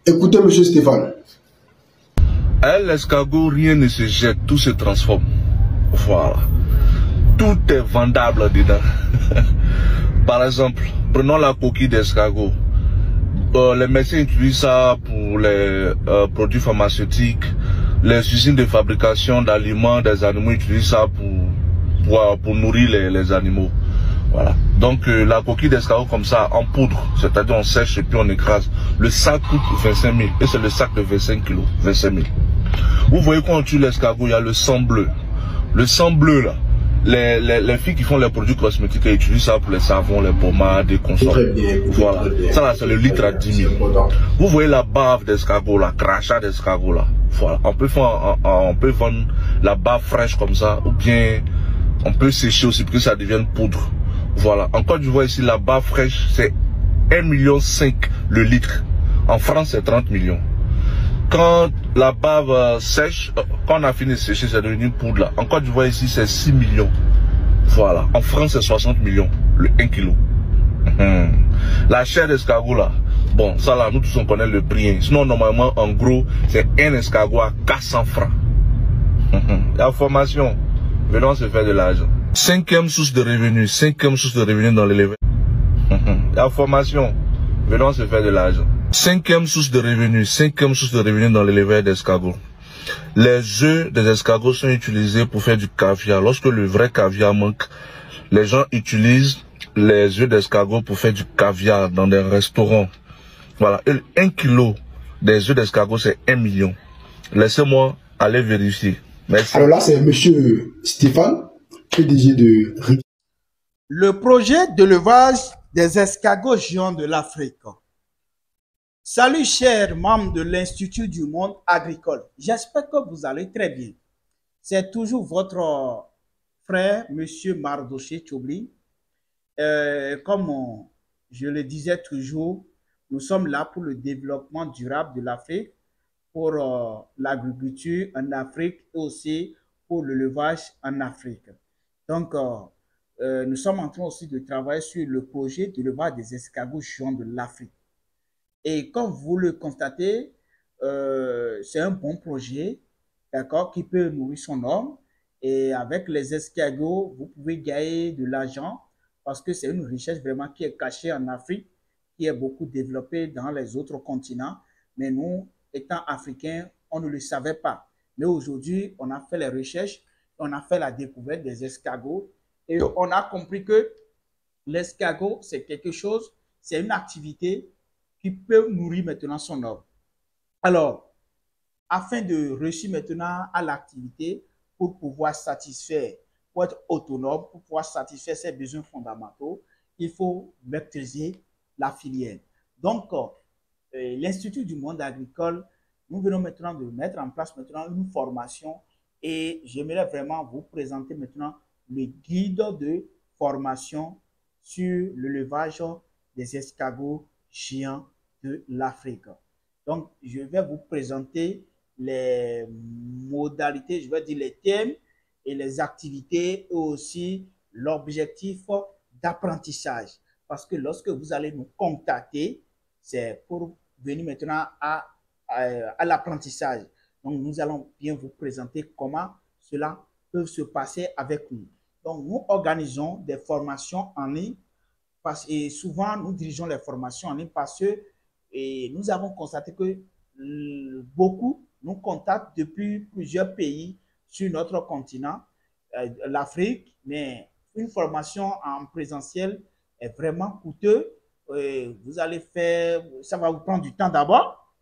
Écoutez, monsieur Stéphane. À l'escargot, rien ne se jette, tout se transforme. Voilà. Tout est vendable dedans. Par exemple, prenons la coquille d'escargot. Les médecins utilisent ça pour les produits pharmaceutiques. Les usines de fabrication d'aliments des animaux utilisent ça pour nourrir les animaux. Voilà. Donc la coquille d'escargot comme ça en poudre, c'est-à-dire on sèche et puis on écrase. Le sac coûte 25 000 et c'est le sac de 25 kilos, 25 000. Vous voyez quand on tue l'escargot, il y a le sang bleu. Le sang bleu là, les filles qui font les produits cosmétiques elles utilisent ça pour les savons, les pommades, les consommes. Voilà. Ça là c'est le litre à 10 000. Vous voyez la bave d'escargot là, crachat d'escargot là. Voilà. On peut vendre la bave fraîche comme ça ou bien on peut sécher aussi pour que ça devienne poudre. Voilà. En Côte d'Ivoire ici, la bave fraîche, c'est 1,5 million le litre. En France, c'est 30 millions. Quand la bave sèche, quand on a fini de sécher, c'est devenu poudre là. En Côte d'Ivoire ici, c'est 6 millions. Voilà. En France, c'est 60 millions, le 1 kilo. La chair d'escargot là, bon, ça là, nous tous on connaît le prix. Sinon, normalement, en gros, c'est un escargot à 400 francs. La formation, venons se faire de l'argent. Cinquième source de revenus dans l'élevage. La formation, venons se faire de l'argent. Cinquième source de revenus dans l'élevage d'escargots. Les œufs des escargots sont utilisés pour faire du caviar. Lorsque le vrai caviar manque, les gens utilisent les œufs d'escargot pour faire du caviar dans des restaurants. Voilà, 1 kilo des œufs d'escargot, c'est 1 million. Laissez-moi aller vérifier. Merci. Alors là, c'est monsieur Stéphane, PDG de... Le projet d'élevage des escargots géants de l'Afrique. Salut chers membres de l'Institut du monde agricole. J'espère que vous allez très bien. C'est toujours votre frère, monsieur Mardoché Tchobli. Comme je le disais toujours, nous sommes là pour le développement durable de l'Afrique, pour l'agriculture en Afrique et aussi pour l'élevage en Afrique. Donc, nous sommes en train aussi de travailler sur le projet de l'élevage des escargots géants de l'Afrique. Et comme vous le constatez, c'est un bon projet, d'accord, qui peut nourrir son homme. Et avec les escargots, vous pouvez gagner de l'argent parce que c'est une richesse vraiment qui est cachée en Afrique, qui est beaucoup développée dans les autres continents. Mais nous, étant africains, on ne le savait pas. Mais aujourd'hui, on a fait les recherches, on a fait la découverte des escargots et on a compris que l'escargot, c'est quelque chose, c'est une activité qui peut nourrir maintenant son homme. Alors, afin de réussir maintenant à l'activité, pour pouvoir satisfaire, pour être autonome, pour pouvoir satisfaire ses besoins fondamentaux, il faut maîtriser la filière. Donc, l'Institut du monde agricole, nous venons maintenant de mettre en place maintenant une formation et j'aimerais vraiment vous présenter maintenant le guide de formation sur l'élevage des escargots géants de l'Afrique. Donc, je vais vous présenter les modalités, je vais dire les thèmes et les activités et aussi l'objectif d'apprentissage. Parce que lorsque vous allez nous contacter, c'est pour venir maintenant à l'apprentissage. Donc, nous allons bien vous présenter comment cela peut se passer avec nous. Donc, nous organisons des formations en ligne et souvent, nous dirigeons les formations en ligne parce que nous avons constaté que beaucoup nous contactent depuis plusieurs pays sur notre continent, l'Afrique, mais une formation en présentiel est vraiment coûteux. Vous allez faire, ça va vous prendre du temps d'abord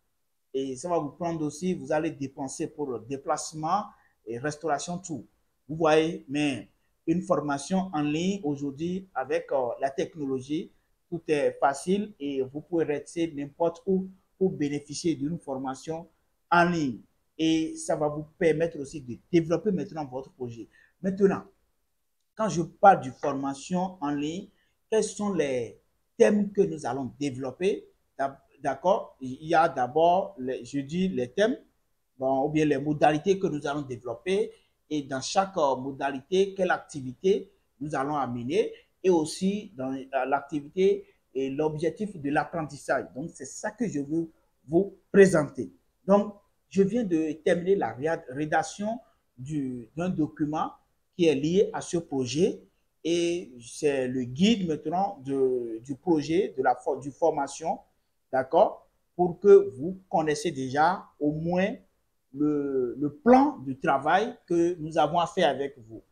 et ça va vous prendre aussi, vous allez dépenser pour déplacement et restauration, tout. Vous voyez, mais une formation en ligne aujourd'hui avec la technologie, tout est facile et vous pouvez rester n'importe où pour bénéficier d'une formation en ligne. Et ça va vous permettre aussi de développer maintenant votre projet. Maintenant, quand je parle de formation en ligne, quels sont les thèmes que nous allons développer? D'accord? Il y a d'abord, je dis les thèmes, bon, ou bien les modalités que nous allons développer et dans chaque modalité, quelle activité nous allons amener et aussi dans l'activité et l'objectif de l'apprentissage. Donc, c'est ça que je veux vous présenter. Donc, je viens de terminer la rédaction d'un document qui est lié à ce projet et c'est le guide maintenant du projet, du formation, d'accord, pour que vous connaissiez déjà au moins le plan de travail que nous avons à faire avec vous.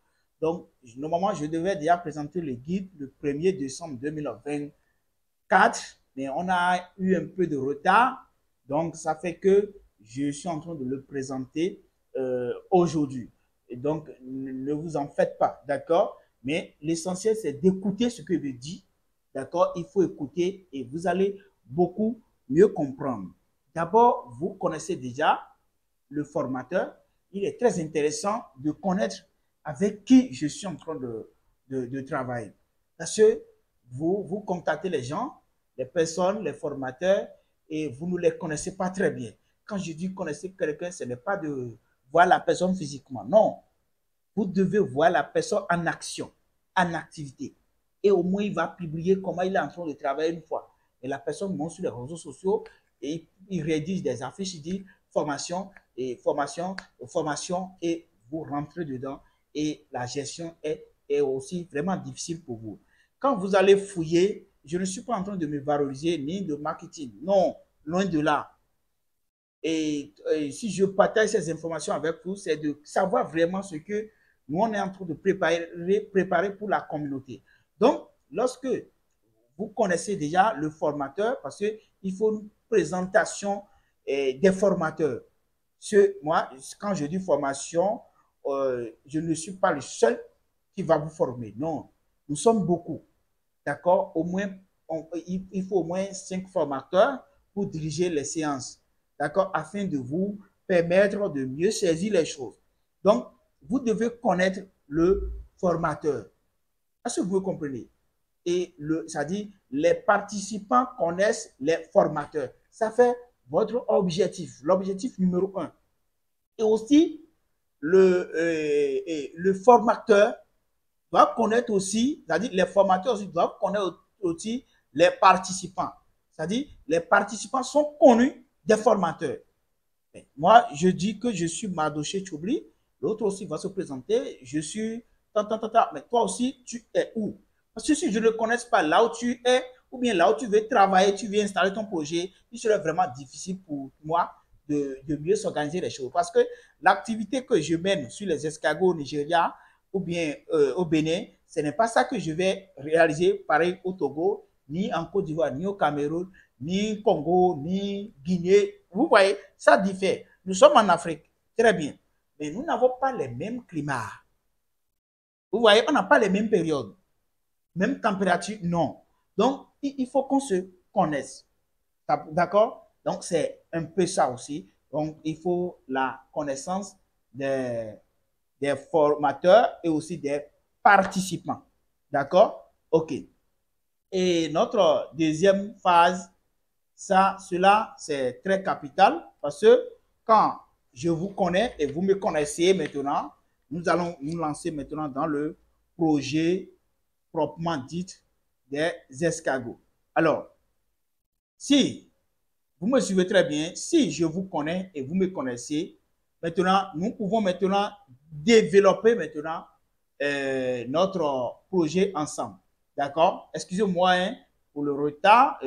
Donc, normalement, je devais déjà présenter le guide le 1er décembre 2024, mais on a eu un peu de retard. Donc, ça fait que je suis en train de le présenter aujourd'hui. Et donc, ne vous en faites pas, d'accord? Mais l'essentiel, c'est d'écouter ce que je dis, d'accord? Il faut écouter et vous allez beaucoup mieux comprendre. D'abord, vous connaissez déjà le formateur. Il est très intéressant de connaître avec qui je suis en train de travailler. Parce que vous contactez les gens, les personnes, les formateurs, et vous ne les connaissez pas très bien. Quand je dis connaissez quelqu'un, ce n'est pas de voir la personne physiquement. Non. Vous devez voir la personne en action, en activité. Et au moins, il va publier comment il est en train de travailler une fois. Et la personne monte sur les réseaux sociaux et il rédige des affiches, il dit formation et formation, formation, et vous rentrez dedans. Et la gestion est aussi vraiment difficile pour vous. Quand vous allez fouiller, je ne suis pas en train de me valoriser ni de marketing. Non, loin de là. Et si je partage ces informations avec vous, c'est de savoir vraiment ce que nous, on est en train de préparer pour la communauté. Donc, lorsque vous connaissez déjà le formateur, parce qu'il faut une présentation des formateurs. Moi, quand je dis formation, je ne suis pas le seul qui va vous former. Non, nous sommes beaucoup. D'accord? Au moins, il faut au moins 5 formateurs pour diriger les séances. D'accord? Afin de vous permettre de mieux saisir les choses. Donc, vous devez connaître le formateur. Est-ce que vous comprenez? Et ça dit, les participants connaissent les formateurs. Ça fait votre objectif, l'objectif numéro 1. Et aussi, le formateur doit connaître aussi, c'est-à-dire les formateurs aussi doivent connaître aussi les participants. C'est-à-dire, les participants sont connus des formateurs. Mais moi, je dis que je suis Madoché Choubli, l'autre aussi va se présenter, je suis mais toi aussi, tu es où? Parce que si je ne connais pas là où tu es, ou bien là où tu veux travailler, tu veux installer ton projet, il serait vraiment difficile pour moi de mieux s'organiser les choses. Parce que l'activité que je mène sur les escargots au Nigeria, ou bien au Bénin, ce n'est pas ça que je vais réaliser pareil au Togo, ni en Côte d'Ivoire, ni au Cameroun, ni Congo, ni Guinée. Vous voyez, ça diffère. Nous sommes en Afrique, très bien, mais nous n'avons pas les mêmes climats. Vous voyez, on n'a pas les mêmes périodes, même température, non. Donc, il faut qu'on se connaisse. D'accord? Donc, c'est un peu ça aussi. Donc, il faut la connaissance des formateurs et aussi des participants. D'accord? OK. Et notre deuxième phase, cela, c'est très capital parce que quand je vous connais et vous me connaissez maintenant, nous allons nous lancer maintenant dans le projet proprement dit des escargots. Alors, si vous me suivez très bien, si je vous connais et vous me connaissez, maintenant, nous pouvons maintenant développer maintenant notre projet ensemble. D'accord? Excusez-moi hein, pour le retard.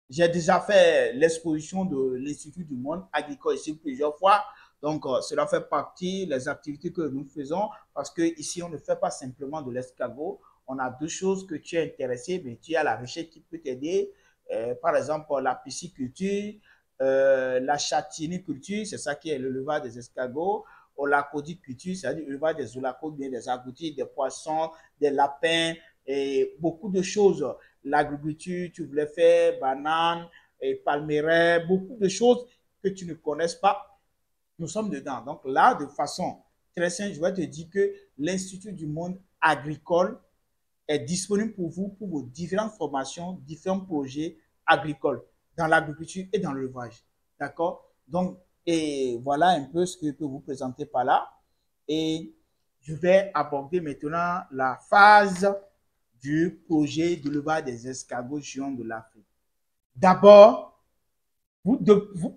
J'ai déjà fait l'exposition de l'Institut du monde agricole ici plusieurs fois. Donc, cela fait partie des activités que nous faisons parce qu'ici, on ne fait pas simplement de l'escargot. On a deux choses que tu es intéressé, mais tu as la recherche qui peut t'aider. Par exemple, la pisciculture, la châtaigniculture, c'est ça qui est l'élevage des escargots. Ou la codiculture, c'est-à-dire l'élevage des oulacos, bien des agoutis, des poissons, des lapins et beaucoup de choses. L'agriculture, tu voulais faire, bananes, et palmeraie, beaucoup de choses que tu ne connais pas. Nous sommes dedans. Donc là, de façon très simple, je vais te dire que l'Institut du monde agricole est disponible pour vous, pour vos différentes formations, différents projets agricoles, dans l'agriculture et dans l'élevage. D'accord? Donc, et voilà un peu ce que je peux vous présenter par là. Et je vais aborder maintenant la phase du projet d'élevage des escargots géants de l'Afrique. D'abord, vous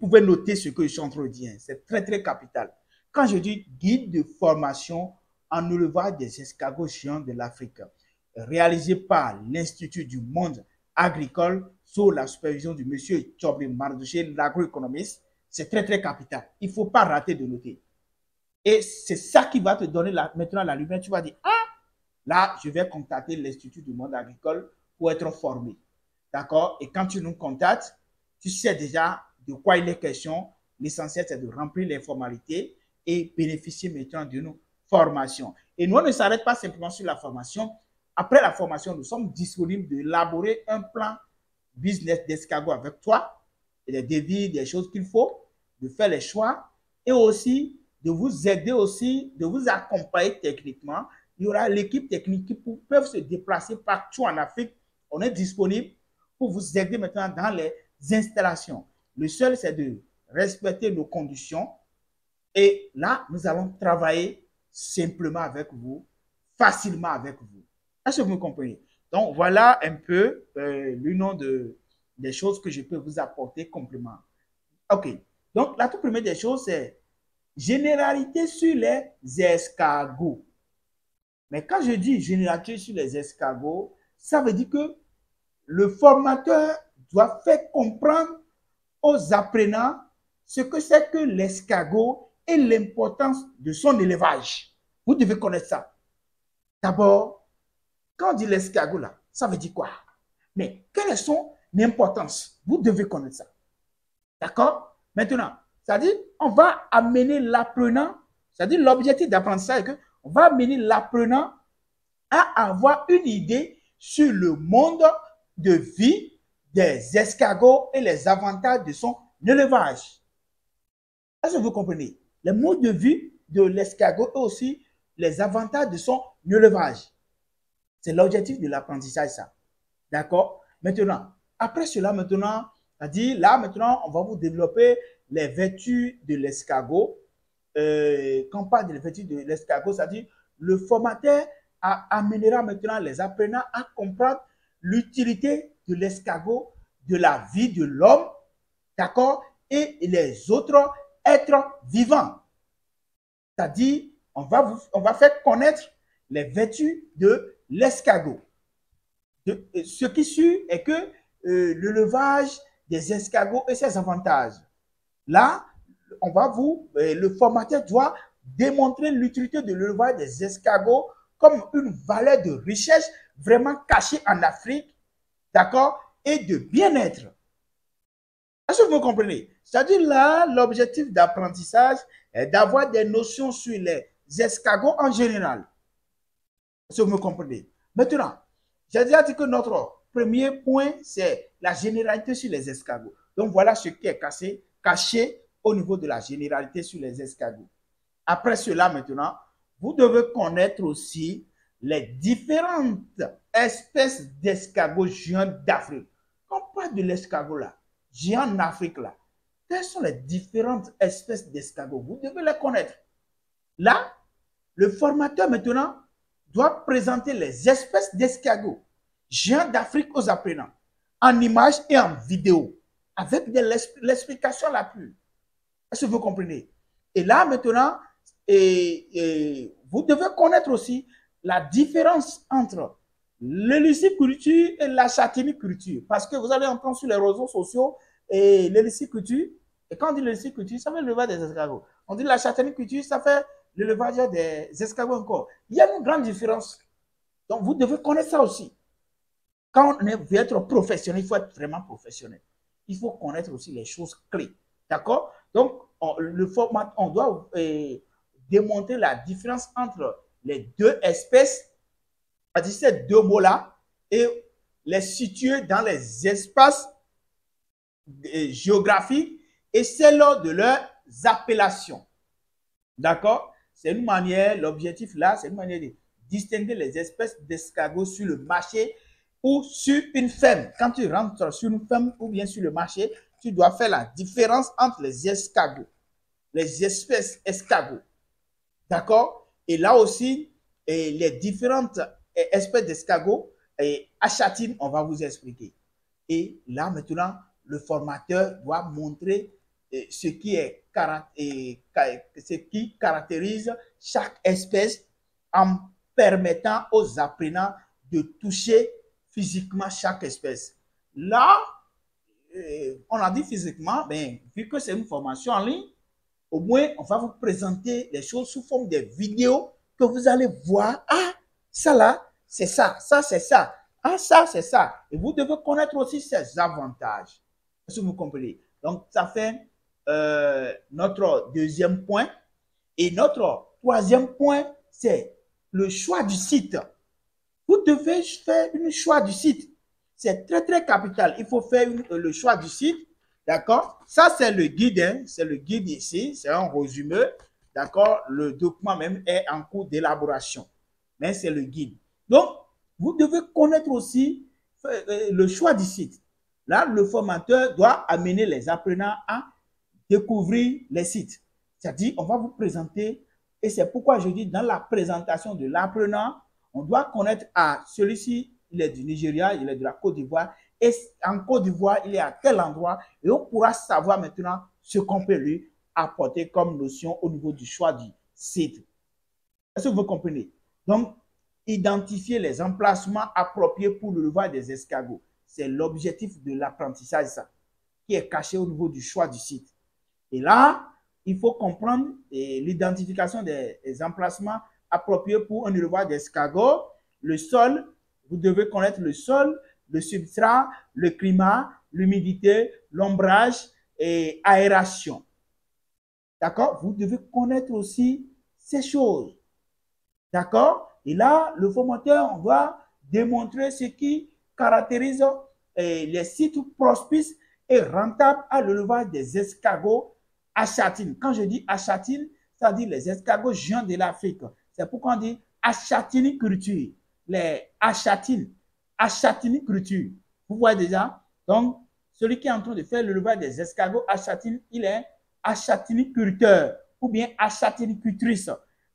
pouvez noter ce que je suis en train de dire. C'est très, très capital. Quand je dis guide de formation en élevage des escargots géants de l'Afrique, réalisé par l'Institut du monde agricole sous la supervision du monsieur Tchobli Mardouché, l'agroéconomiste, c'est très, très capital. Il ne faut pas rater de noter. Et c'est ça qui va te donner maintenant la lumière. Tu vas dire, ah, là, je vais contacter l'Institut du monde agricole pour être formé. D'accord? Et quand tu nous contactes, tu sais déjà de quoi il est question. L'essentiel, c'est de remplir les formalités et bénéficier maintenant d'une formation. Et nous, on ne s'arrête pas simplement sur la formation. Après la formation, nous sommes disponibles d'élaborer un plan business d'escargot avec toi, et des devis, des choses qu'il faut, de faire les choix et aussi de vous aider aussi, de vous accompagner techniquement. Il y aura l'équipe technique qui peut se déplacer partout en Afrique. On est disponible pour vous aider maintenant dans les installations. Le seul, c'est de respecter nos conditions. Et là, nous allons travailler simplement avec vous, facilement avec vous. Est-ce que vous me comprenez? Donc, voilà un peu le nom des choses que je peux vous apporter complément. OK. Donc, la toute première des choses, c'est généralité sur les escargots. Mais quand je dis généralité sur les escargots, ça veut dire que le formateur doit faire comprendre aux apprenants ce que c'est que l'escargot et l'importance de son élevage. Vous devez connaître ça. D'abord, quand on dit l'escargot là, ça veut dire quoi? Mais quelle est son importance? Vous devez connaître ça. D'accord? Maintenant, c'est-à-dire, on va amener l'apprenant, c'est-à-dire l'objectif d'apprentissage, c'est qu'on va amener l'apprenant à avoir une idée sur le monde de vie des escargots et les avantages de son élevage. Est-ce que vous comprenez? Les modes de vie de l'escargot et aussi les avantages de son élevage. C'est l'objectif de l'apprentissage, ça. D'accord? Maintenant, après cela, maintenant, c'est-à-dire, là, maintenant, on va vous développer les vertus de l'escargot. Quand on parle des vertus de l'escargot, c'est-à-dire, le formateur amènera maintenant les apprenants à comprendre l'utilité de l'escargot, de la vie de l'homme, d'accord, et les autres êtres vivants. C'est-à-dire, on va faire connaître les vertus de l'escargot. Ce qui suit est que l'élevage des escargots et ses avantages. Là, le formateur doit démontrer l'utilité de l'élevage des escargots comme une valeur de richesse vraiment cachée en Afrique, d'accord, et de bien-être. Est-ce que vous comprenez? C'est-à-dire là, l'objectif d'apprentissage est d'avoir des notions sur les escargots en général. Est-ce que vous me comprenez? Maintenant, j'ai déjà dit que notre premier point, c'est la généralité sur les escargots. Donc, voilà ce qui est caché au niveau de la généralité sur les escargots. Après cela, maintenant, vous devez connaître aussi les différentes espèces d'escargots géants d'Afrique. Quand on parle de l'escargot là, géant en Afrique là, quelles sont les différentes espèces d'escargots? Vous devez les connaître. Là, le formateur maintenant doit présenter les espèces d'escargots géants d'Afrique aux apprenants en images et en vidéo avec l'explication la plus. Est-ce que vous comprenez? Et là maintenant, vous devez connaître aussi la différence entre l'héliciculture et la châtaigniculture. Parce que vous allez entendre sur les réseaux sociaux l'héliciculture. Et quand on dit l'héliciculture, ça fait l'élevage des escargots. On dit la châtaigniculture, ça fait l'élevage des escargots encore. Il y a une grande différence. Donc, vous devez connaître ça aussi. Quand on veut être professionnel, il faut être vraiment professionnel. Il faut connaître aussi les choses clés. D'accord? Donc, le format, on doit démontrer la différence entre les deux espèces, c'est-à-dire ces deux mots-là, et les situer dans les espaces géographiques et celles de leurs appellations. D'accord? C'est une manière, l'objectif là, c'est une manière de distinguer les espèces d'escargots sur le marché ou sur une ferme. Quand tu rentres sur une ferme ou bien sur le marché, tu dois faire la différence entre les escargots, les espèces escargots. D'accord? Et là aussi, les différentes espèces d'escargots, à Châtine, on va vous expliquer. Et là, maintenant, le formateur doit montrer ce qui caractérise chaque espèce en permettant aux apprenants de toucher physiquement chaque espèce. Là, on a dit physiquement, mais vu que c'est une formation en ligne, au moins, on va vous présenter les choses sous forme de vidéos que vous allez voir. Ah, ça là, c'est ça. Ça, c'est ça. Ah, ça, c'est ça. Et vous devez connaître aussi ses avantages. Est-ce que vous comprenez? Donc, ça fait notre deuxième point. Et notre troisième point, c'est le choix du site. Vous devez faire un choix du site. C'est très, très capital. Il faut faire le choix du site. D'accord? Ça, c'est le guide. Hein? C'est le guide ici. C'est un résumé. D'accord? Le document même est en cours d'élaboration. Mais c'est le guide. Donc, vous devez connaître aussi le choix du site. Là, le formateur doit amener les apprenants à découvrir les sites. C'est-à-dire, on va vous présenter, et c'est pourquoi je dis, dans la présentation de l'apprenant, on doit connaître, celui-ci, il est du Nigeria, il est de la Côte d'Ivoire, et en Côte d'Ivoire, il est à tel endroit, et on pourra savoir maintenant ce qu'on peut lui apporter comme notion au niveau du choix du site. Est-ce que vous comprenez? Donc, identifier les emplacements appropriés pour le l'élevage des escargots. C'est l'objectif de l'apprentissage, ça, qui est caché au niveau du choix du site. Et là, il faut comprendre l'identification des emplacements appropriés pour un élevage d'escargots. Le sol, vous devez connaître le sol, le substrat, le climat, l'humidité, l'ombrage et aération. D'accord? Vous devez connaître aussi ces choses. D'accord? Et là, le formateur, on va démontrer ce qui caractérise les sites propices et rentables à l'élevage des escargots à châtine. Quand je dis à châtine, ça veut dire les escargots géants de l'Afrique. C'est pourquoi on dit achatiniculture. Les achatiniculture. Vous voyez déjà? Donc, celui qui est en train de faire l'élevage des escargots à châtine, il est achatiniculteur ou bien achatinicultrice.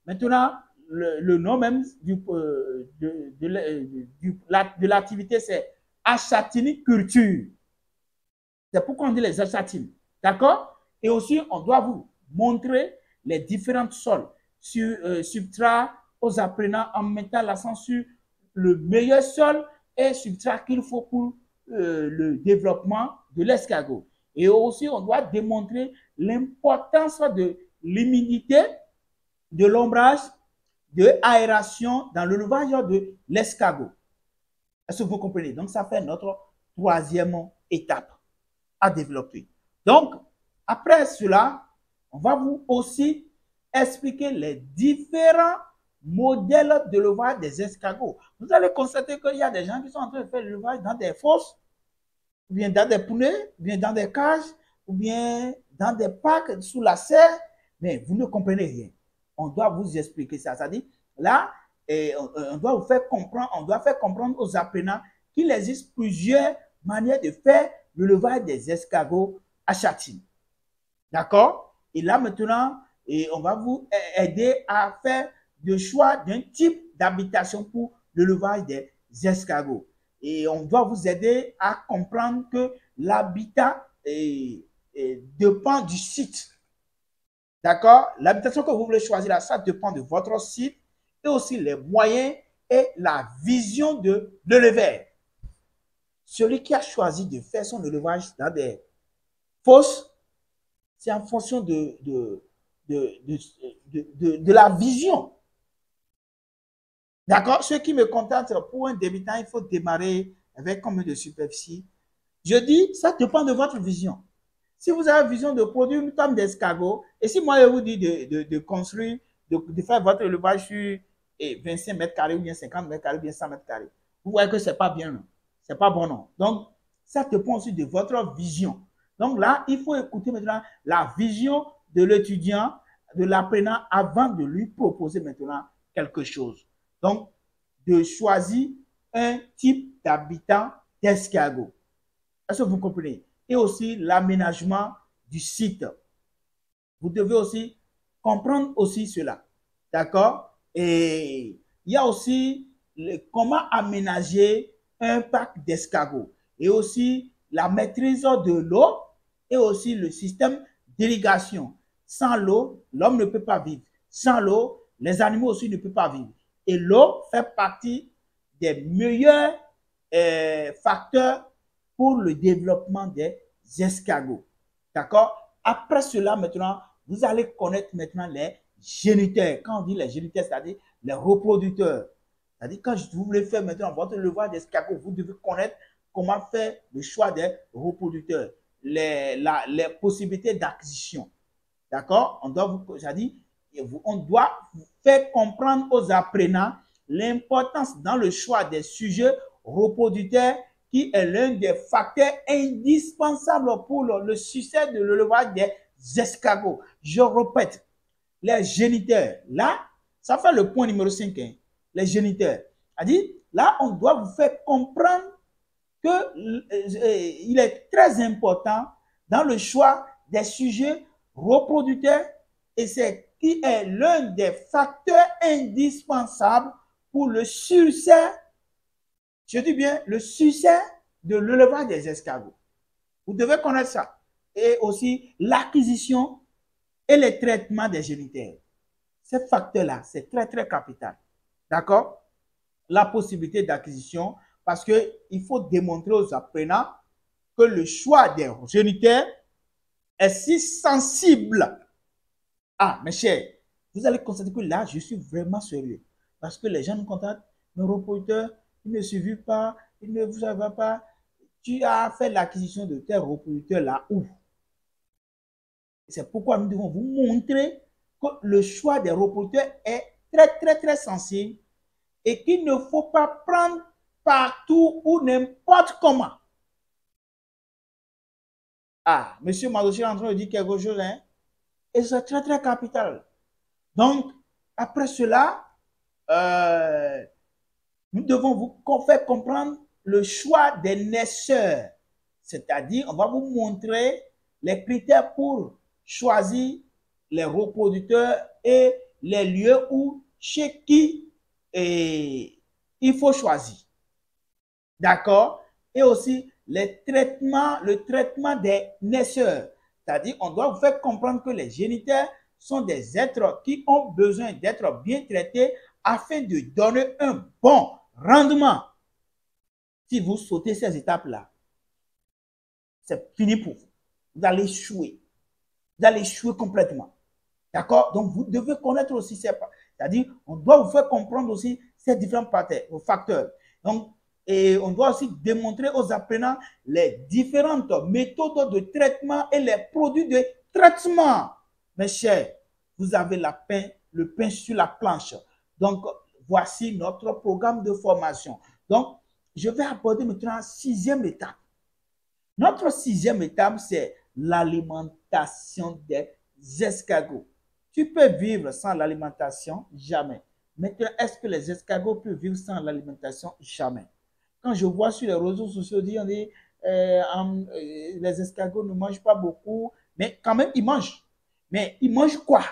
Maintenant, le nom même de l'activité, c'est achatiniculture. C'est pourquoi on dit les achatines. D'accord? Et aussi, on doit vous montrer les différents sols substrat aux apprenants en mettant l'accent sur le meilleur sol et substrat qu'il faut pour le développement de l'escargot. Et aussi, on doit démontrer l'importance de l'humidité, de l'ombrage, de l'aération dans l'élevage de l'escargot. Est-ce que vous comprenez? Donc, ça fait notre troisième étape à développer. Donc, après cela, on va vous aussi expliquer les différents modèles d'élevage des escargots. Vous allez constater qu'il y a des gens qui sont en train de faire l'élevage dans des fosses, ou bien dans des poulets, ou bien dans des cages, ou bien dans des parcs sous la serre, mais vous ne comprenez rien. On doit vous expliquer ça. C'est-à-dire, là, on doit vous faire comprendre, on doit faire comprendre aux apprenants qu'il existe plusieurs manières de faire l'élevage des escargots à châtine. D'accord? Et là, maintenant, on va vous aider à faire le choix d'un type d'habitation pour l'élevage des escargots. Et on doit vous aider à comprendre que l'habitat dépend du site. D'accord? L'habitation que vous voulez choisir là, ça dépend de votre site et aussi les moyens et la vision de l'éleveur. Celui qui a choisi de faire son élevage dans des fosses, c'est en fonction de la vision. D'accord? Ce qui me contente, pour un débutant, il faut démarrer avec combien de superficie? Je dis, ça dépend de votre vision. Si vous avez la vision de produire une tonne d'escargot, et si moi je vous dis de construire, de faire votre élevage sur 25 mètres carrés, ou bien 50 mètres carrés, ou bien 100 mètres carrés, vous voyez que ce n'est pas bien, non? Ce n'est pas bon, non. Donc, ça dépend aussi de votre vision. Donc là, il faut écouter maintenant la vision de l'étudiant, de l'apprenant, avant de lui proposer maintenant quelque chose. Donc, de choisir un type d'habitat d'escargot. Est-ce que vous comprenez? Et aussi l'aménagement du site. Vous devez aussi comprendre aussi cela. D'accord? Et il y a aussi comment aménager un parc d'escargots. et aussi la maîtrise de l'eau et aussi le système d'irrigation. Sans l'eau, l'homme ne peut pas vivre. Sans l'eau, les animaux aussi ne peuvent pas vivre. Et l'eau fait partie des meilleurs facteurs pour le développement des escargots. D'accord? Après cela, maintenant, vous allez connaître maintenant les géniteurs. Quand on dit les géniteurs, c'est-à-dire les reproducteurs. C'est-à-dire quand vous voulez faire maintenant votre élevage d'escargots, vous devez connaître comment faire le choix des reproducteurs, les possibilités d'acquisition. D'accord? On doit vous faire comprendre aux apprenants l'importance dans le choix des sujets reproducteurs qui est l'un des facteurs indispensables pour le succès de l'élevage des escargots. Je répète, les géniteurs, là, ça fait le point numéro 5, hein, les géniteurs. C'est-à-dire, là, on doit vous faire comprendre qu'il est très important dans le choix des sujets reproducteurs et c'est qui est l'un des facteurs indispensables pour le succès, je dis bien le succès de l'élevage des escargots. Vous devez connaître ça. Et aussi l'acquisition et le traitement des géniteurs. Ces facteurs-là, c'est très, très capital. D'accord? La possibilité d'acquisition, parce qu'il faut démontrer aux apprenants que le choix des géniteurs est si sensible. Ah, mes chers, vous allez constater que là, je suis vraiment sérieux. Parce que les gens nous contactent, nos reproducteurs, ils ne suivent pas, ils ne vous savent pas. Tu as fait l'acquisition de tes reproducteurs là où? C'est pourquoi nous devons vous montrer que le choix des reproducteurs est très, très, très sensible et qu'il ne faut pas prendre partout ou n'importe comment. Ah, monsieur Madochi est en train de dire quelque chose, hein? Et c'est très, très capital. Donc, après cela, nous devons vous faire comprendre le choix des naisseurs. C'est-à-dire, on va vous montrer les critères pour choisir les reproducteurs et les lieux où, chez qui il faut choisir. D'accord? Et aussi le traitement des naisseurs. C'est-à-dire, on doit vous faire comprendre que les géniteurs sont des êtres qui ont besoin d'être bien traités afin de donner un bon rendement. Si vous sautez ces étapes-là, c'est fini pour vous. Vous allez échouer. Vous allez échouer complètement. D'accord? Donc, vous devez connaître aussi ces... C'est-à-dire, on doit vous faire comprendre aussi ces différents facteurs. Donc, et on doit aussi démontrer aux apprenants les différentes méthodes de traitement et les produits de traitement. Mes chers, vous avez le pain sur la planche. Donc, voici notre programme de formation. Donc, je vais aborder maintenant la 6e étape. Notre 6e étape, c'est l'alimentation des escargots. Tu peux vivre sans l'alimentation? Jamais. Maintenant, est-ce que les escargots peuvent vivre sans l'alimentation? Jamais. Quand je vois sur les réseaux sociaux, on dit les escargots ne mangent pas beaucoup, mais quand même, ils mangent. Mais ils mangent quoi?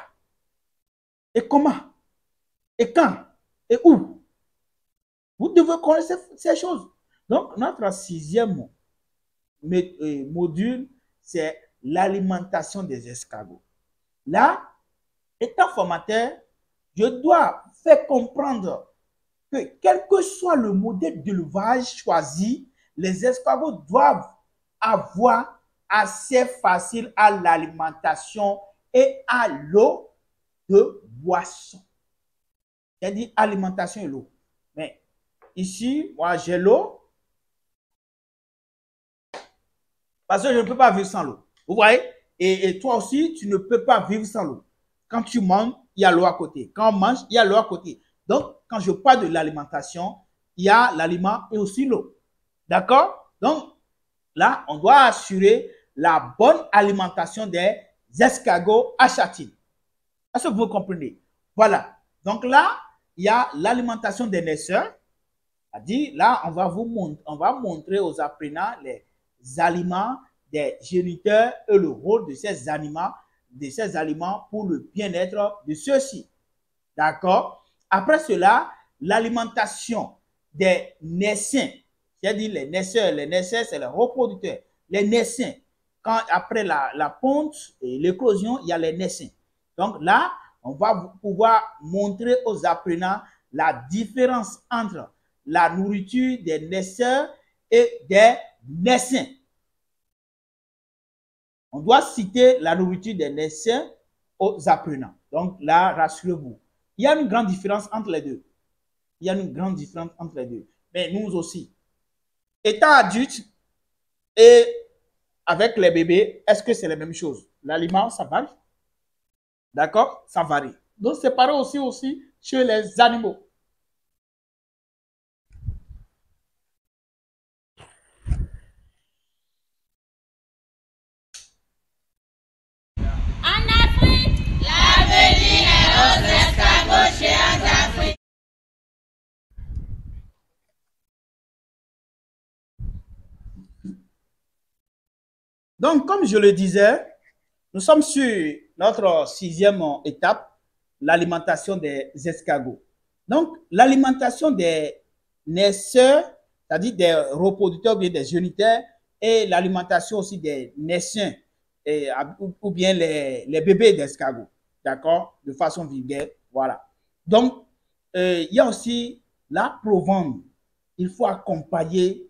Et comment? Et quand? Et où? Vous devez connaître ces choses. Donc, notre 6e module, c'est l'alimentation des escargots. Là, étant formateur, je dois faire comprendre que quel que soit le modèle d'élevage choisi, les escargots doivent avoir accès facile à l'alimentation et à l'eau de boisson. C'est-à-dire alimentation et l'eau. Mais ici, moi, j'ai l'eau parce que je ne peux pas vivre sans l'eau. Vous voyez? Et toi aussi, tu ne peux pas vivre sans l'eau. Quand tu manges, il y a l'eau à côté. Quand on mange, il y a l'eau à côté. Donc, quand je parle de l'alimentation, il y a l'aliment et aussi l'eau. D'accord? Donc, là, on doit assurer la bonne alimentation des escargots à Châtine. Est-ce que vous comprenez? Voilà. Donc là, il y a l'alimentation des naisseurs. C'est-à-dire, là, on va montrer aux apprenants les aliments des géniteurs et le rôle de ces aliments pour le bien-être de ceux-ci. D'accord? Après cela, l'alimentation des naissants. J'ai dit les naisseurs. Les naisseurs, c'est les reproducteurs. Les naissants, quand après la ponte et l'éclosion, il y a les naissants. Donc là, on va pouvoir montrer aux apprenants la différence entre la nourriture des naisseurs et des naissants. On doit citer la nourriture des naissants aux apprenants. Donc là, rassurez-vous. Il y a une grande différence entre les deux. Il y a une grande différence entre les deux. Mais nous aussi. Étant adulte et avec les bébés, est-ce que c'est la même chose? L'aliment, ça varie. D'accord? Ça varie. Donc, c'est pareil aussi chez les animaux. En Afrique, l'avenir est aux escargots géants d'Afrique. Donc, comme je le disais, nous sommes sur notre 6e étape, l'alimentation des escargots. Donc, l'alimentation des naisseurs, c'est-à-dire des reproducteurs ou bien des géniteurs, et l'alimentation aussi des naissants, ou bien les bébés d'escargots, d'accord, de façon vulgaire, voilà. Donc, il y a aussi la provende. Il faut accompagner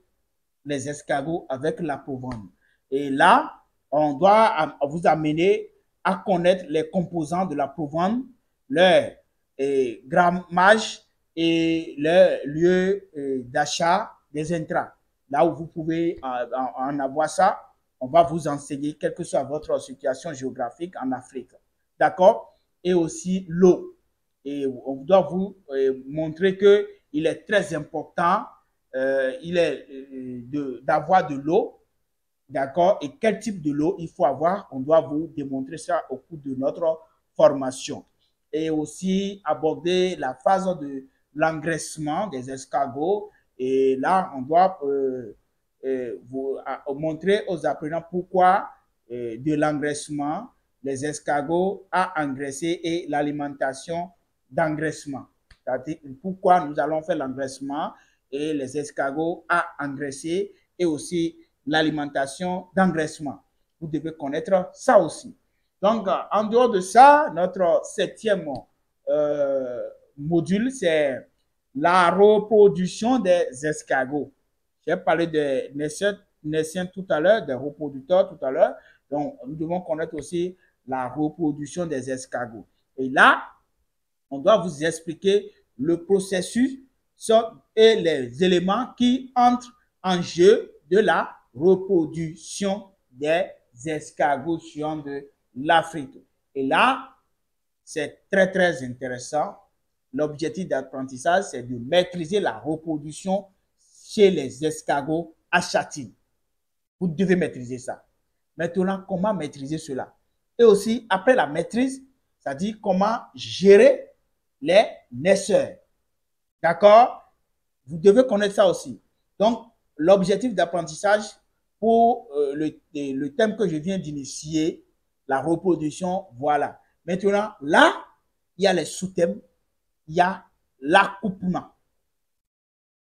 les escargots avec la provende. Et là, on doit vous amener à connaître les composants de la provende, leur grammage et leur lieu d'achat des intrants. Là où vous pouvez en avoir ça, on va vous enseigner, quelle que soit votre situation géographique en Afrique. D'accord? Et aussi l'eau. Et on doit vous montrer qu'il est très important d'avoir de l'eau. D'accord? Et quel type de l'eau il faut avoir? On doit vous démontrer ça au cours de notre formation. Et aussi aborder la phase de l'engraissement des escargots. Et là, on doit vous montrer aux apprenants pourquoi de l'engraissement, les escargots à engraisser et l'alimentation d'engraissement. C'est-à-dire pourquoi nous allons faire l'engraissement et les escargots à engraisser et aussi l'alimentation d'engraissement. Vous devez connaître ça aussi. Donc, en dehors de ça, notre 7e module, c'est la reproduction des escargots. J'ai parlé des naissants tout à l'heure, des reproducteurs tout à l'heure. Donc, nous devons connaître aussi la reproduction des escargots. Et là, on doit vous expliquer le processus et les éléments qui entrent en jeu de la reproduction des escargots géants de l'Afrique. Et là, c'est très, très intéressant. L'objectif d'apprentissage, c'est de maîtriser la reproduction chez les escargots à Châtine. Vous devez maîtriser ça. Maintenant, comment maîtriser cela? Et aussi, après la maîtrise, c'est-à-dire comment gérer les naisseurs. D'accord? Vous devez connaître ça aussi. Donc, l'objectif d'apprentissage pour le thème que je viens d'initier, la reproduction, voilà. Maintenant, là, il y a les sous-thèmes, il y a l'accouplement.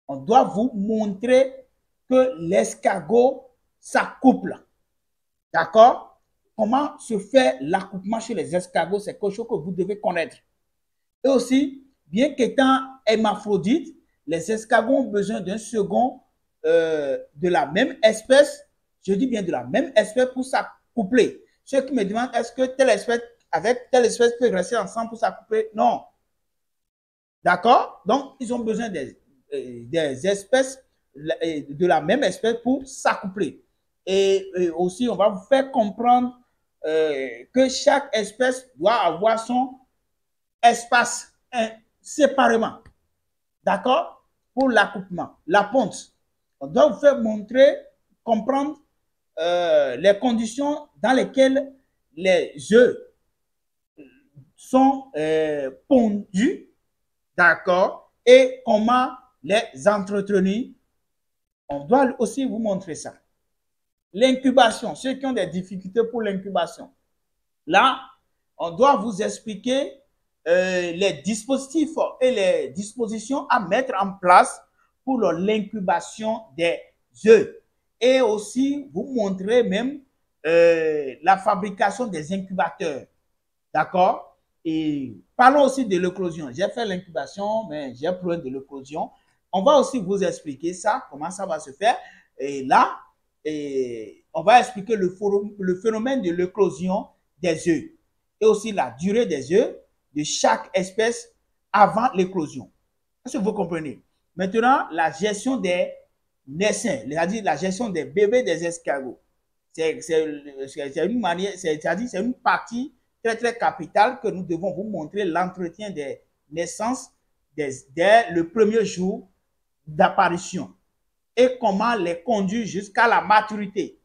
On doit vous montrer que l'escargot s'accouple. D'accord? Comment se fait l'accouplement chez les escargots? C'est quelque chose que vous devez connaître. Et aussi, bien qu'étant hermaphrodites, les escargots ont besoin d'un second de la même espèce, je dis bien de la même espèce pour s'accoupler. Ceux qui me demandent, est-ce que telle espèce avec telle espèce peut rester ensemble pour s'accoupler? Non. D'accord? Donc, ils ont besoin des espèces de la même espèce pour s'accoupler. Et aussi, on va vous faire comprendre que chaque espèce doit avoir son espace séparément. D'accord? Pour l'accouplement, la ponte. On doit vous faire comprendre les conditions dans lesquelles les œufs sont pondus, d'accord, et comment les entretenir. On doit aussi vous montrer ça. L'incubation, ceux qui ont des difficultés pour l'incubation. Là, on doit vous expliquer les dispositifs et les dispositions à mettre en place pour l'incubation des œufs. Et aussi, vous montrer même la fabrication des incubateurs. D'accord? Et parlons aussi de l'éclosion. J'ai fait l'incubation, mais j'ai besoin de l'éclosion. On va aussi vous expliquer ça, comment ça va se faire. Et là, on va expliquer le phénomène de l'éclosion des œufs et aussi la durée des œufs de chaque espèce avant l'éclosion. Est-ce que vous comprenez? Maintenant, la gestion des naissins, c'est-à-dire la gestion des bébés des escargots. C'est une manière, c'est-à-dire c'est une partie très capitale que nous devons vous montrer l'entretien des naissances dès le premier jour d'apparition et comment les conduire jusqu'à la maturité,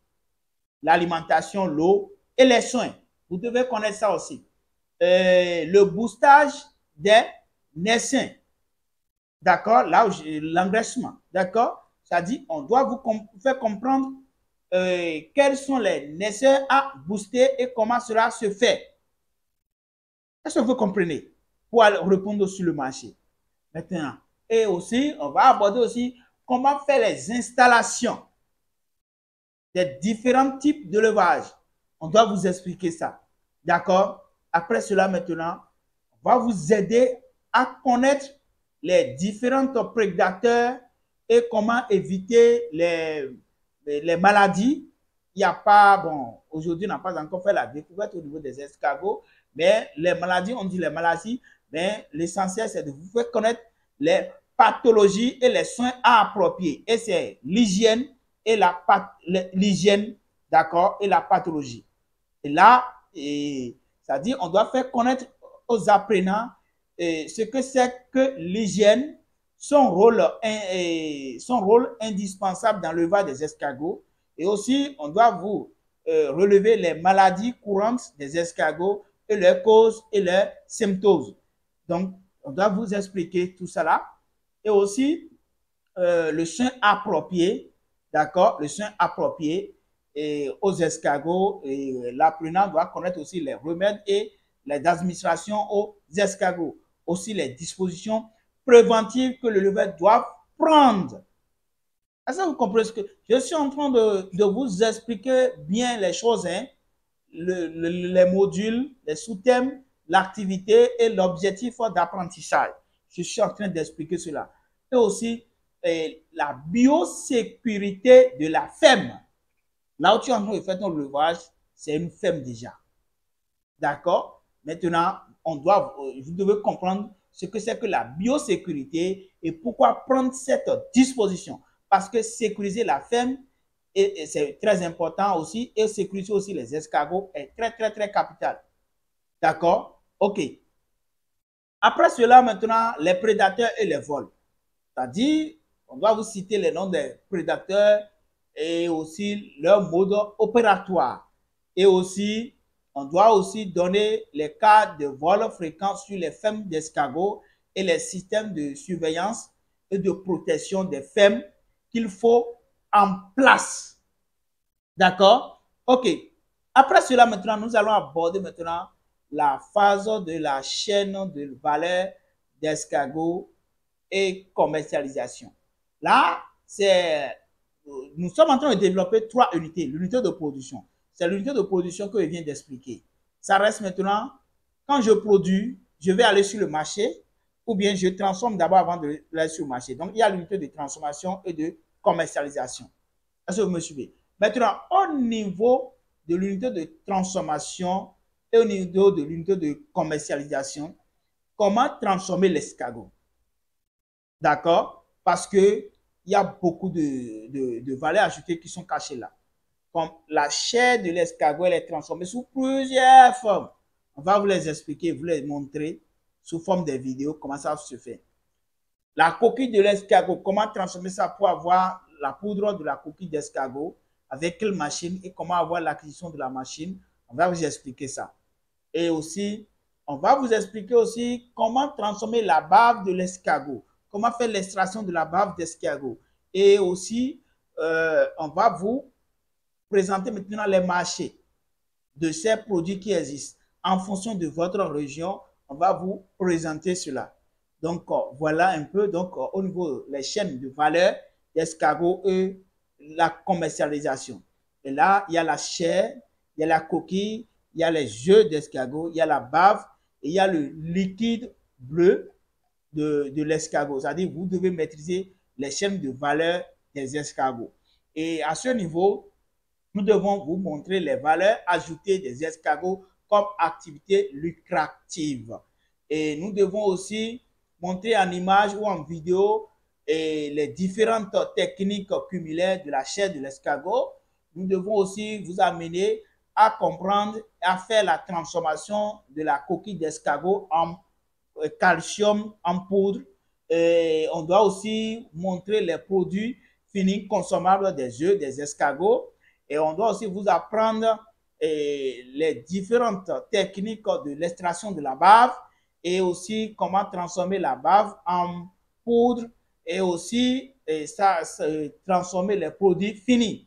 l'alimentation, l'eau et les soins. Vous devez connaître ça aussi. Le boostage des naissins, d'accord, là l'engraissement, d'accord, c'est-à-dire on doit vous faire comprendre quels sont les naisseurs à booster et comment cela se fait. Est-ce que vous comprenez? Pour répondre sur le marché. Maintenant, et aussi, on va aborder aussi comment faire les installations des différents types d'élevage. On doit vous expliquer ça. D'accord? Après cela, maintenant, on va vous aider à connaître les différents prédateurs et comment éviter les maladies. Il n'y a pas, bon, aujourd'hui, on n'a pas encore fait la découverte au niveau des escargots, mais les maladies, on dit les maladies, mais l'essentiel, c'est de vous faire connaître les pathologies et les soins à approprier. Et c'est l'hygiène et l'hygiène, d'accord, et la pathologie. Et là, c'est-à-dire, on doit faire connaître aux apprenants ce que c'est que l'hygiène, son rôle indispensable dans l'élevage des escargots. Et aussi, on doit vous relever les maladies courantes des escargots et leurs causes et leurs symptômes. Donc, on doit vous expliquer tout cela. Et aussi, le soin approprié, d'accord, le soin approprié aux escargots. Et l'apprenant doit connaître aussi les remèdes et les administrations aux escargots. Aussi les dispositions préventives que l'éleveur doit prendre. Est-ce que vous comprenez ce que je suis en train de vous expliquer bien les choses, hein? Les modules, les sous-thèmes, l'activité et l'objectif d'apprentissage. Je suis en train d'expliquer cela. Et aussi la biosécurité de la ferme. Là où tu es en train de faire ton élevage, c'est une ferme déjà. D'accord? Maintenant, vous devez comprendre ce que c'est que la biosécurité et pourquoi prendre cette disposition. Parce que sécuriser la ferme, c'est très important aussi, et sécuriser aussi les escargots est très capital. D'accord? OK. Après cela, maintenant, les prédateurs et les vols. C'est-à-dire, on doit vous citer les noms des prédateurs et aussi leur mode opératoire. Et aussi, on doit aussi donner les cas de vol fréquents sur les fermes d'escargots et les systèmes de surveillance et de protection des fermes qu'il faut en place. D'accord? OK. Après cela, maintenant, nous allons aborder maintenant la phase de la chaîne de valeur d'escargots et commercialisation. Là, nous sommes en train de développer 3 unités. L'unité de production. C'est l'unité de production que je viens d'expliquer. Ça reste maintenant, quand je produis, je vais aller sur le marché ou bien je transforme d'abord avant d'aller sur le marché. Donc, il y a l'unité de transformation et de commercialisation. Est-ce que vous me suivez? Maintenant, au niveau de l'unité de transformation et au niveau de l'unité de commercialisation, comment transformer l'escargot? D'accord? Parce qu'il y a beaucoup de valeurs ajoutées qui sont cachées là. Comme la chair de l'escargot, elle est transformée sous plusieurs formes. On va vous les expliquer, vous les montrer sous forme de vidéos, comment ça se fait. La coquille de l'escargot, comment transformer ça pour avoir la poudre de la coquille d'escargot, avec quelle machine et comment avoir l'acquisition de la machine. On va vous expliquer ça. Et aussi, on va vous expliquer aussi comment transformer la bave de l'escargot, comment faire l'extraction de la bave d'escargot. Et aussi, on va vous présenter maintenant les marchés de ces produits qui existent. En fonction de votre région, on va vous présenter cela. Donc, voilà un peu donc, au niveau des chaînes de valeur d'escargot et la commercialisation. Et là, il y a la chair, il y a la coquille, il y a les œufs d'escargot, il y a la bave et il y a le liquide bleu de l'escargot. C'est-à-dire vous devez maîtriser les chaînes de valeur des escargots. Et à ce niveau, nous devons vous montrer les valeurs ajoutées des escargots comme activité lucrative. Et nous devons aussi montrer en image ou en vidéo les différentes techniques cumulaires de la chair de l'escargot. Nous devons aussi vous amener à comprendre et à faire la transformation de la coquille d'escargot en calcium en poudre. Et on doit aussi montrer les produits finis consommables des œufs, des escargots. Et on doit aussi vous apprendre les différentes techniques de l'extraction de la bave et aussi comment transformer la bave en poudre et aussi transformer les produits finis.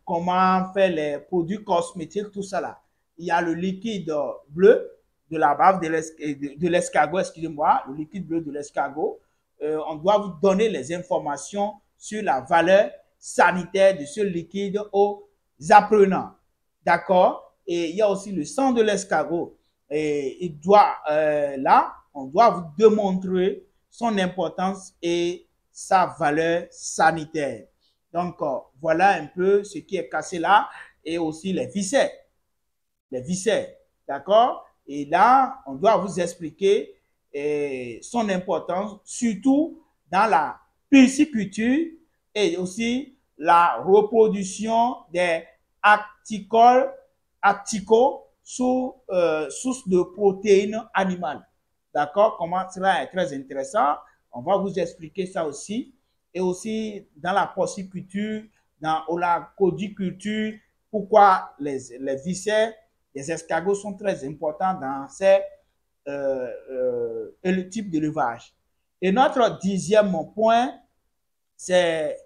Comment faire les produits cosmétiques, tout ça là. Il y a le liquide bleu de la bave de l'escargot, excusez-moi, le liquide bleu de l'escargot. On doit vous donner les informations sur la valeur sanitaire de ce liquide aux apprenants. D'accord? Et il y a aussi le sang de l'escargot. Et il doit, là, on doit vous démontrer son importance et sa valeur sanitaire. Donc, voilà un peu ce qui est cassé là et aussi les viscères. Les viscères, d'accord? Et là, on doit vous expliquer son importance, surtout dans la pisciculture et aussi la reproduction des acticaux sous source de protéines animales. D'accord? Comment cela est très intéressant. On va vous expliquer ça aussi. Et aussi dans la porciculture, dans la codiculture, pourquoi les viscères des escargots sont très importants dans le type d'élevage. Et notre 10e point, c'est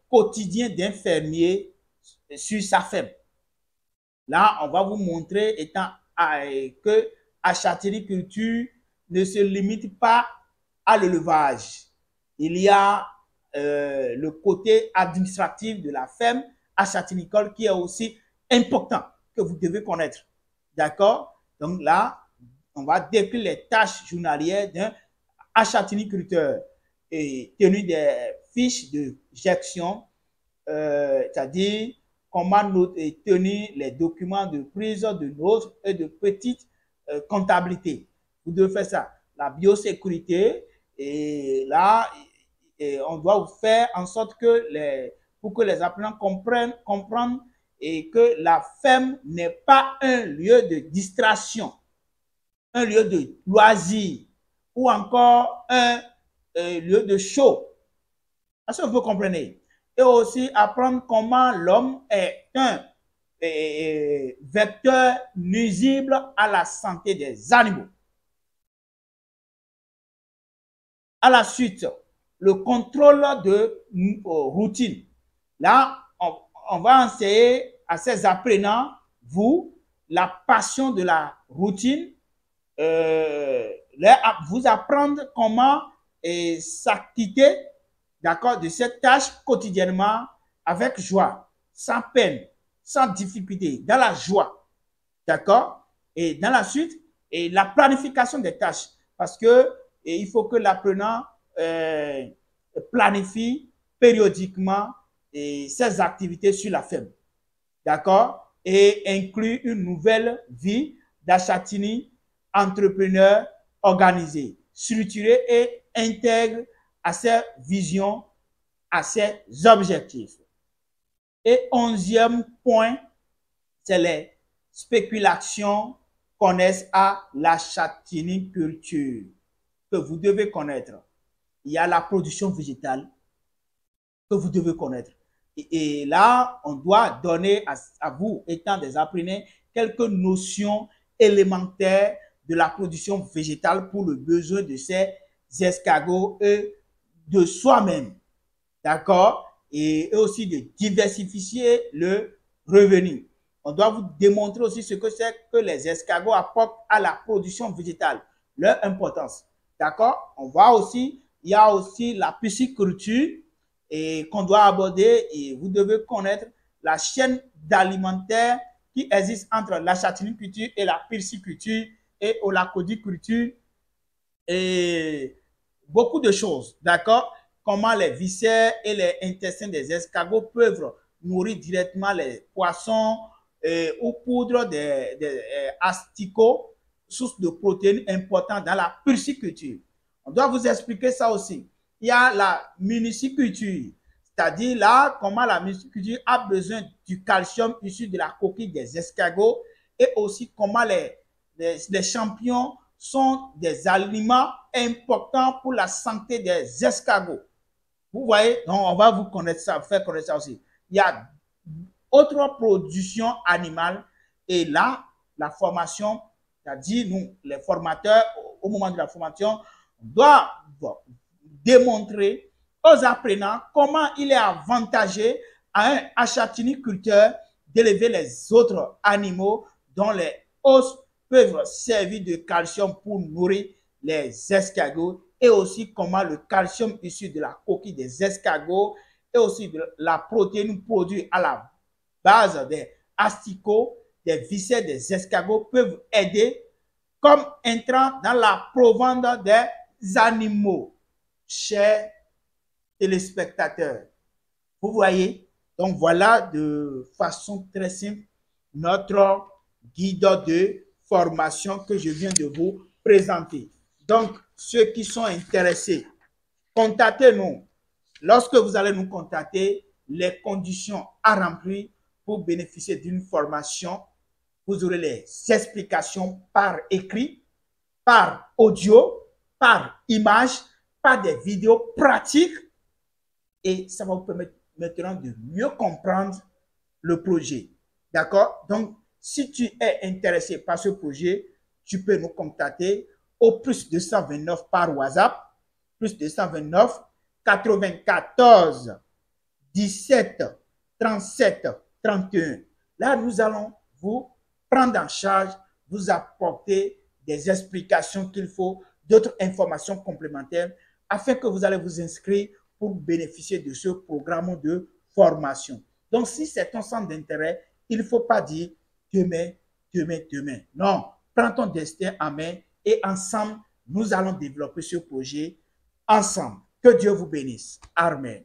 quotidien d'un fermier sur sa ferme. Là, on va vous montrer que la châtaigniculture ne se limite pas à l'élevage. Il y a le côté administratif de la ferme achatinicoles qui est aussi important, que vous devez connaître. D'accord? Donc là, on va décrire les tâches journalières d'un achatiniculteur et tenu des fiches de gestion, c'est-à-dire comment tenir les documents de prise de notes et de petite comptabilité. Vous devez faire ça. La biosécurité, et là, on doit faire en sorte que pour que les apprenants comprennent et que la ferme n'est pas un lieu de distraction, un lieu de loisir ou encore un lieu de show. Est-ce que vous comprenez? Et aussi apprendre comment l'homme est un vecteur nuisible à la santé des animaux. À la suite, le contrôle de routine. Là, on va enseigner à ces apprenants, la passion de la routine, vous apprendre comment s'acquitter, d'accord, de cette tâche quotidiennement avec joie, sans peine, sans difficulté, dans la joie, d'accord. Et dans la suite, la planification des tâches, parce que il faut que l'apprenant planifie périodiquement ses activités sur la ferme, d'accord, et inclut une nouvelle vie d'achatini entrepreneur organisé, structuré et intègre à ses visions, à ses objectifs. Et 11e point, c'est les spéculations connexes à l'achatiniculture que vous devez connaître. Il y a la production végétale que vous devez connaître. Et là, on doit donner à vous, étant des apprenants, quelques notions élémentaires de la production végétale pour le besoin de ces escargots et de soi-même. D'accord? Et aussi de diversifier le revenu. On doit vous démontrer aussi ce que c'est que les escargots apportent à la production végétale. leur importance. D'accord? On voit aussi, il y a aussi la pisciculture et qu'on doit aborder et vous devez connaître la chaîne d'alimentaire qui existe entre la châtaigniculture et la pisciculture et la codiculture et beaucoup de choses. D'accord? Comment les viscères et les intestins des escargots peuvent nourrir directement les poissons ou poudre des asticots, source de protéines importantes dans la pisciculture. On doit vous expliquer ça aussi. Il y a la municiculture, c'est-à-dire là, comment la municiculture a besoin du calcium issu de la coquille des escargots et aussi comment les champignons sont des aliments importants pour la santé des escargots. Vous voyez, donc on va vous connaître ça, faire connaître ça aussi. Il y a autre production animale et là, la formation, c'est-à-dire nous, les formateurs, au moment de la formation, doivent démontrer aux apprenants comment il est avantageux à un achatiniculteur d'élever les autres animaux dont les os peuvent servir de calcium pour nourrir les escargots et aussi comment le calcium issu de la coquille des escargots et aussi de la protéine produite à la base des asticots, des viscères des escargots peuvent aider comme entrant dans la provende des animaux. Chers téléspectateurs, vous voyez, donc voilà de façon très simple notre guide de formation que je viens de vous présenter. Donc, ceux qui sont intéressés, contactez-nous. Lorsque vous allez nous contacter, les conditions à remplir pour bénéficier d'une formation, vous aurez les explications par écrit, par audio, par image, par des vidéos pratiques et ça va vous permettre maintenant de mieux comprendre le projet. D'accord? Donc, si tu es intéressé par ce projet, tu peux nous contacter au plus 229 par WhatsApp, plus 229 94 17 37 31. Là, nous allons vous prendre en charge, vous apporter des explications qu'il faut, d'autres informations complémentaires afin que vous allez vous inscrire pour bénéficier de ce programme de formation. Donc, si c'est ton centre d'intérêt, il ne faut pas dire demain, demain, demain. Non, prends ton destin en main et ensemble, nous allons développer ce projet ensemble. Que Dieu vous bénisse. Amen.